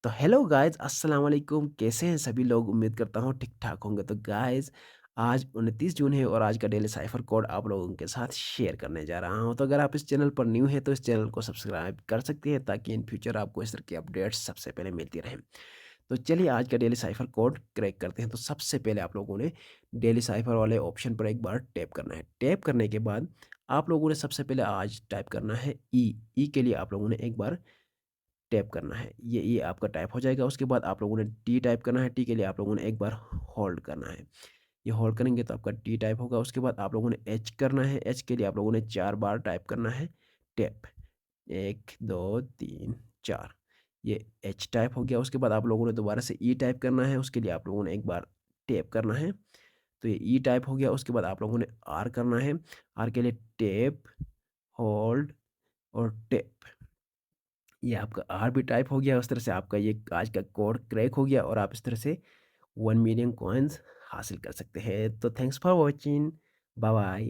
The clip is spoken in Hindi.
तो हेलो गाइस अस्सलाम वालेकुम कैसे हैं सभी लोग उम्मीद करता हूँ ठीक ठाक होंगे। तो गाइस आज 29 जून है और आज का डेली साइफर कोड आप लोगों के साथ शेयर करने जा रहा हूँ। तो अगर आप इस चैनल पर न्यू हैं तो इस चैनल को सब्सक्राइब कर सकते हैं ताकि इन फ्यूचर आपको इस तरह की अपडेट्स सबसे पहले मिलती रहें। तो चलिए आज का डेली साइफर कोड क्रैक करते हैं। तो सबसे पहले आप लोगों ने डेली साइफर वाले ऑप्शन पर एक बार टैप करना है। टैप करने के बाद आप लोगों ने सबसे पहले आज टाइप करना है ई के लिए आप लोगों ने एक बार टैप करना है। ये आपका टाइप हो जाएगा। उसके बाद आप लोगों ने टी टाइप करना है। टी के लिए आप लोगों ने एक बार होल्ड करना है। ये होल्ड करेंगे तो आपका टी टाइप होगा। उसके बाद आप लोगों ने एच करना है। एच के लिए आप लोगों ने 4 बार टाइप करना है टैप। 1 2 3 4 ये एच टाइप हो गया। उसके बाद आप लोगों ने दोबारा से ई टाइप करना है। उसके लिए आप लोगों ने एक बार टैप करना है। तो ये ई टाइप हो गया। उसके बाद आप लोगों ने आर करना है। आर के लिए टैप, होल्ड और टैप। ये आपका आर भी टाइप हो गया। उस तरह से आपका ये आज का कोड क्रैक हो गया और आप इस तरह से 1 मिलियन कॉइन्स हासिल कर सकते हैं। तो thanks for watching. Bye bye.